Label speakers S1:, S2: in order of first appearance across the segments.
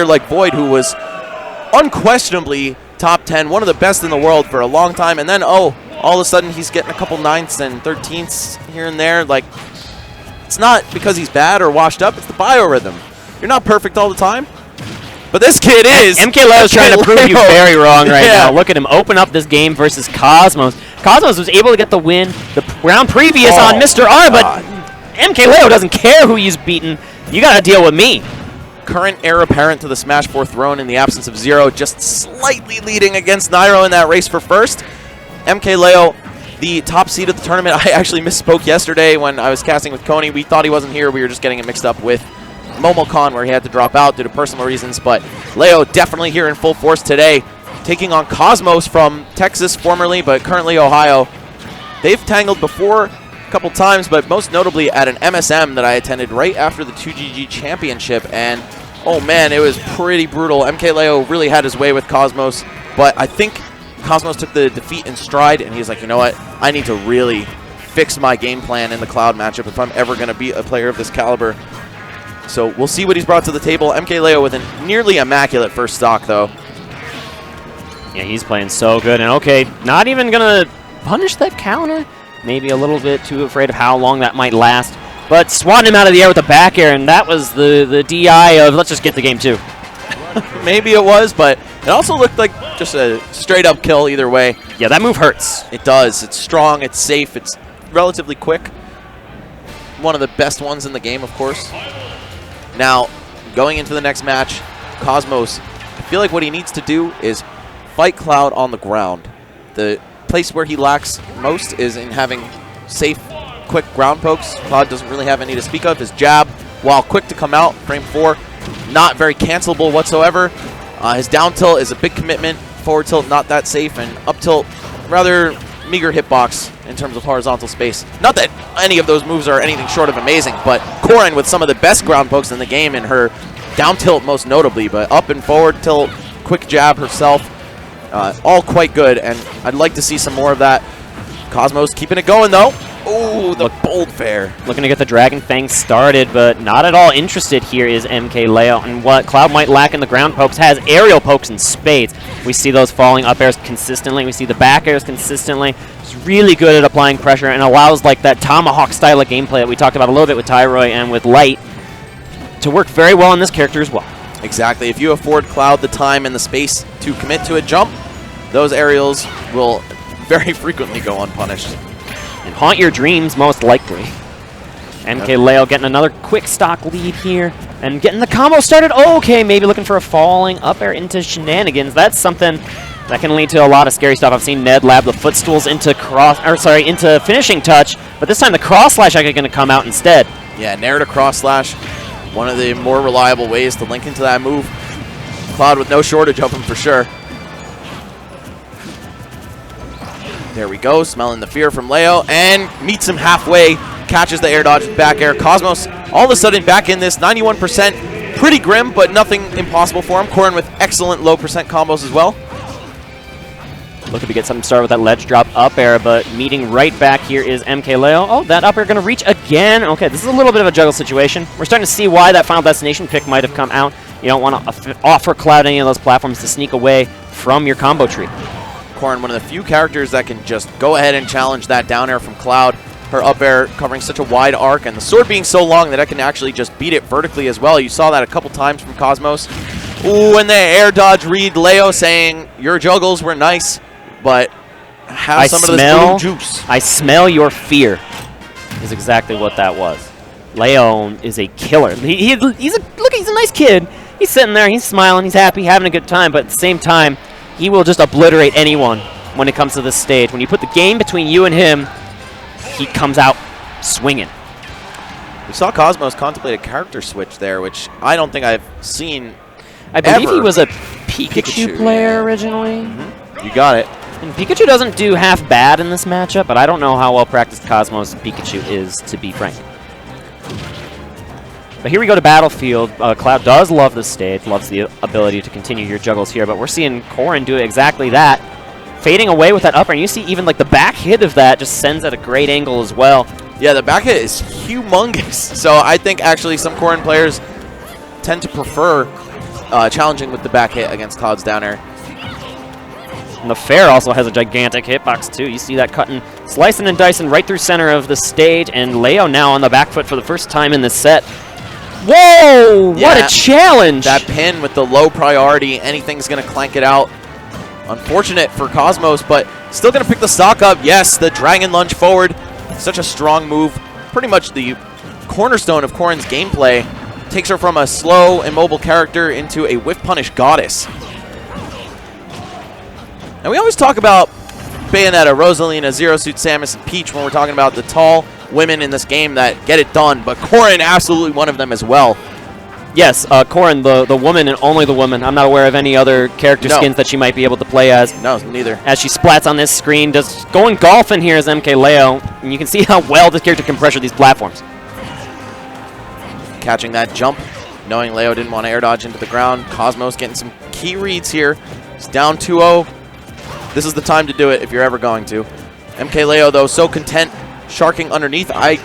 S1: like Void, who was unquestionably top 10, one of the best in the world for a long time, and then, oh, all of a sudden he's getting a couple 9ths and 13ths here and there. Like, it's not because he's bad or washed up, it's the biorhythm. You're not perfect all the time, but this kid is.
S2: MKleo is trying to prove you very wrong right now. Look at him open up this game versus Cosmos. Cosmos was able to get the win the round previous on Mr. R, but MKleo doesn't care who he's beaten. You got to deal with me.
S1: Current heir apparent to the Smash 4 throne in the absence of Zero, just slightly leading against Nairo in that race for first. MKleo, the top seed of the tournament. I actually misspoke yesterday when I was casting with Coney. We thought he wasn't here. We were just getting it mixed up with MomoCon, where he had to drop out due to personal reasons. But Leo definitely here in full force today, taking on Cosmos from Texas formerly, but currently Ohio. They've tangled before a couple times, but most notably at an MSM that I attended right after the 2GG championship. And oh man, it was pretty brutal. MKleo really had his way with Cosmos, but I think Cosmos took the defeat in stride, and he's like, you know what? I need to really fix my game plan in the Cloud matchup if I'm ever going to be a player of this caliber. So we'll see what he's brought to the table. MKleo with a nearly immaculate first stock, though.
S2: Yeah, he's playing so good. And okay, not even going to punish that counter. Maybe a little bit too afraid of how long that might last. But swatting him out of the air with the back air, and that was the DI of let's just get the game too.
S1: Maybe it was, but it also looked like just a straight-up kill either way.
S2: Yeah, that move hurts.
S1: It does. It's strong. It's safe. It's relatively quick. One of the best ones in the game, of course. Now, going into the next match, Cosmos, I feel like what he needs to do is fight Cloud on the ground. The place where he lacks most is in having safe, quick ground pokes. Cloud doesn't really have any to speak of. His jab, while quick to come out, frame 4, not very cancelable whatsoever. His down tilt is a big commitment. Forward tilt, not that safe. And up tilt, rather meager hitbox in terms of horizontal space. Not that any of those moves are anything short of amazing, but Corrin with some of the best ground pokes in the game, in her down tilt most notably, but up and forward tilt, quick jab herself, all quite good, and I'd like to see some more of that. Cosmos keeping it going, though. Ooh, the bold fair.
S2: Looking to get the Dragon Fang started, but not at all interested here is MKleo. And what Cloud might lack in the ground pokes has aerial pokes in spades. We see those falling up airs consistently. We see the back airs consistently. He's really good at applying pressure and allows like that Tomahawk style of gameplay that we talked about a little bit with Tyroy and with Light to work very well in this character as well.
S1: Exactly. If you afford Cloud the time and the space to commit to a jump, those aerials will very frequently go unpunished.
S2: And haunt your dreams, most likely. MKleo getting another quick stock lead here. And getting the combo started. Oh, okay, maybe looking for a falling up air into shenanigans. That's something that can lead to a lot of scary stuff. I've seen Ned lab the footstools into into finishing touch, but this time the cross slash is going to come out instead.
S1: Yeah, Nair to cross slash, one of the more reliable ways to link into that move. Cloud with no shortage of him for sure. There we go, smelling the fear from Leo, and meets him halfway, catches the air dodge with back air. Cosmos, all of a sudden back in this, 91%, pretty grim, but nothing impossible for him. Corrin with excellent low percent combos as well.
S2: Looking to get something started with that ledge drop up air, but meeting right back here is MKleo. Oh, that up air going to reach again. Okay, this is a little bit of a juggle situation. We're starting to see why that Final Destination pick might have come out. You don't want to offer Cloud any of those platforms to sneak away from your combo tree.
S1: Corrin, one of the few characters that can just go ahead and challenge that down air from Cloud. Her up air covering such a wide arc, and the sword being so long that I can actually just beat it vertically as well. You saw that a couple times from Cosmos. Ooh, and the air dodge read. Leo saying, your juggles were nice, but have some of this blue juice.
S2: I smell your fear is exactly what that was. Leo is a killer. He's a nice kid. He's sitting there, he's smiling, he's happy, having a good time, but at the same time, he will just obliterate anyone when it comes to this stage. When you put the game between you and him, he comes out swinging.
S1: We saw Cosmos contemplate a character switch there, which I don't think I've seen
S2: I believe he was a Pikachu player originally.
S1: Mm-hmm. You got it.
S2: And Pikachu doesn't do half bad in this matchup, but I don't know how well practiced Cosmos Pikachu is, to be frank. But here we go to Battlefield. Cloud does love this stage, loves the ability to continue your juggles here, but we're seeing Corrin do exactly that. Fading away with that upper, and you see even like the back hit of that just sends at a great angle as well.
S1: Yeah, the back hit is humongous. So I think actually some Corrin players tend to prefer challenging with the back hit against Cloud's down air.
S2: And the Fair also has a gigantic hitbox, too. You see that cutting, slicing and dicing right through center of the stage, and Leo now on the back foot for the first time in this set. Whoa!
S1: Yeah,
S2: what a challenge!
S1: That pin with the low priority, anything's going to clank it out. Unfortunate for Cosmos, but still going to pick the stock up. Yes, the Dragon Lunge forward. Such a strong move. Pretty much the cornerstone of Corrin's gameplay. Takes her from a slow and mobile character into a whiff punish goddess. And we always talk about Bayonetta, Rosalina, Zero Suit Samus, and Peach when we're talking about the tall women in this game that get it done, but Corrin absolutely one of them as well.
S2: Yes, Corrin, the woman and only the woman. I'm not aware of any other character skins that she might be able to play as.
S1: No, neither.
S2: As she splats on this screen, just going golfing here is MKleo, and you can see how well this character can pressure these platforms.
S1: Catching that jump, knowing Leo didn't want to air dodge into the ground. Cosmos getting some key reads here. It's down 2-0. This is the time to do it if you're ever going to. MKleo, though, so content sharking underneath. I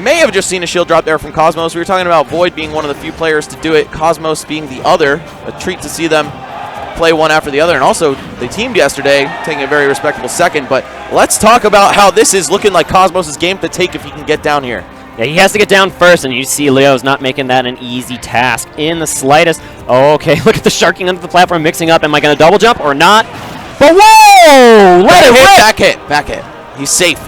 S1: may have just seen a shield drop there from Cosmos. We were talking about Void being one of the few players to do it, Cosmos being the other. A treat to see them play one after the other. And also, they teamed yesterday, taking a very respectable second. But let's talk about how this is looking like Cosmos' game to take if he can get down here.
S2: Yeah, he has to get down first, and you see Leo's not making that an easy task in the slightest. Oh, okay, look at the sharking under the platform, mixing up. Am I going to double jump or not? But whoa! Let it rip!
S1: Back hit, back hit. He's safe.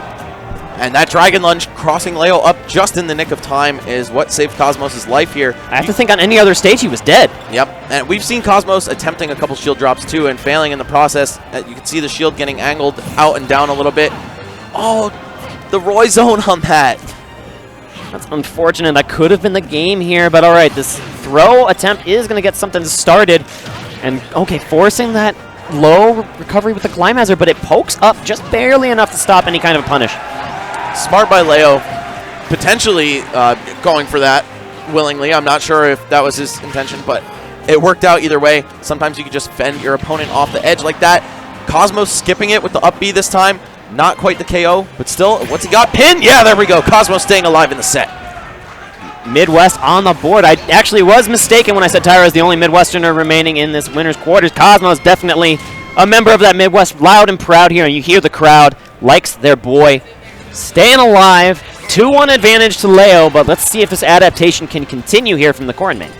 S1: And that Dragon Lunge crossing Leo up just in the nick of time is what saved Cosmos' life here.
S2: I have to think on any other stage he was dead.
S1: Yep, and we've seen Cosmos attempting a couple shield drops too and failing in the process. You can see the shield getting angled out and down a little bit. Oh, the Roy zone on that.
S2: That's unfortunate. That could have been the game here, but all right, this throw attempt is going to get something started. And, okay, forcing that low recovery with the Climb Hazard, but it pokes up just barely enough to stop any kind of punish.
S1: Smart by Leo, potentially going for that willingly. I'm not sure if that was his intention, but it worked out either way. Sometimes you can just fend your opponent off the edge like that. Cosmos skipping it with the up B this time. Not quite the KO, but still, what's he got? Pin? Yeah, there we go. Cosmos staying alive in the set.
S2: Midwest on the board. I actually was mistaken when I said Tyra is the only Midwesterner remaining in this winner's quarters. Cosmos definitely a member of that Midwest, loud and proud here. And you hear the crowd likes their boy. Staying alive. 2-1 advantage to Leo, but let's see if this adaptation can continue here from the Corrin main.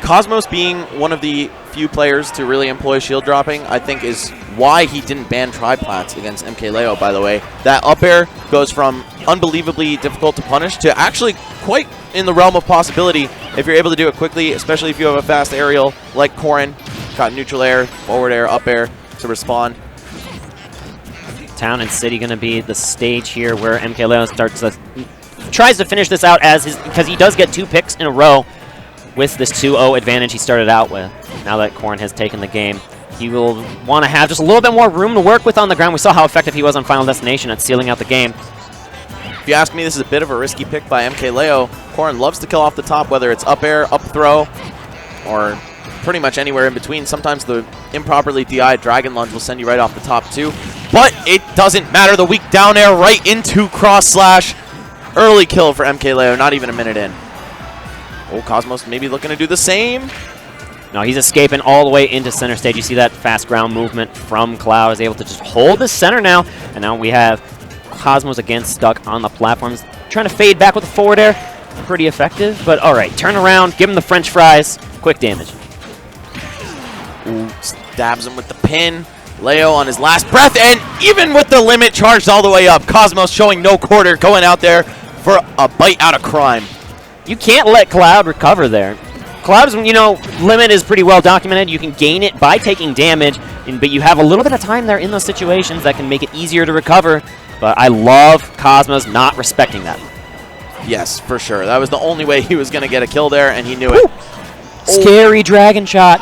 S1: Cosmos being one of the few players to really employ shield dropping, I think is why he didn't ban triplats against MKleo, by the way. That up air goes from unbelievably difficult to punish to actually quite in the realm of possibility if you're able to do it quickly, especially if you have a fast aerial like Corrin. Got neutral air, forward air, up air to respond.
S2: Town and City going to be the stage here where MKleo tries to finish this out because he does get 2 picks in a row with this 2-0 advantage he started out with. Now that Corrin has taken the game, he will want to have just a little bit more room to work with on the ground. We saw how effective he was on Final Destination at sealing out the game.
S1: If you ask me, this is a bit of a risky pick by MKleo. Corrin loves to kill off the top, whether it's up air, up throw, or pretty much anywhere in between. Sometimes the improperly DI'd Dragon Lunge will send you right off the top too. But it doesn't matter. The weak down air right into cross slash. Early kill for MKleo, not even a minute in. Oh, Cosmos maybe looking to do the same.
S2: No, he's escaping all the way into center stage. You see that fast ground movement from Cloud. Is able to just hold the center now. And now we have Cosmos again stuck on the platforms. Trying to fade back with the forward air. Pretty effective, but all right. Turn around, give him the French fries. Quick damage.
S1: Ooh, stabs him with the pin. Leo on his last breath, and even with the limit charged all the way up, Cosmos showing no quarter, going out there for a bite out of crime.
S2: You can't let Cloud recover there. Cloud's, limit is pretty well documented. You can gain it by taking damage, but you have a little bit of time there in those situations that can make it easier to recover. But I love Cosmos not respecting that.
S1: Yes, for sure. That was the only way he was going to get a kill there, and he knew it.
S2: Scary dragon shot.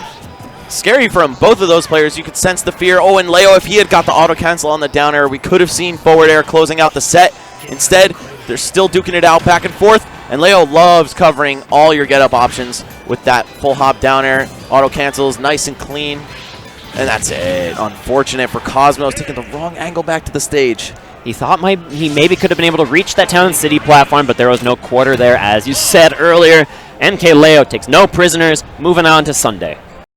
S1: Scary from both of those players. You could sense the fear. Oh, and Leo, if he had got the auto cancel on the down air, we could have seen forward air closing out the set. Instead, they're still duking it out back and forth. And Leo loves covering all your get-up options with that full hop down air. Auto cancels, nice and clean. And that's it. Unfortunate for Cosmos, taking the wrong angle back to the stage.
S2: He thought he maybe could have been able to reach that Town and City platform, but there was no quarter there, as you said earlier. MKleo takes no prisoners, moving on to Sunday.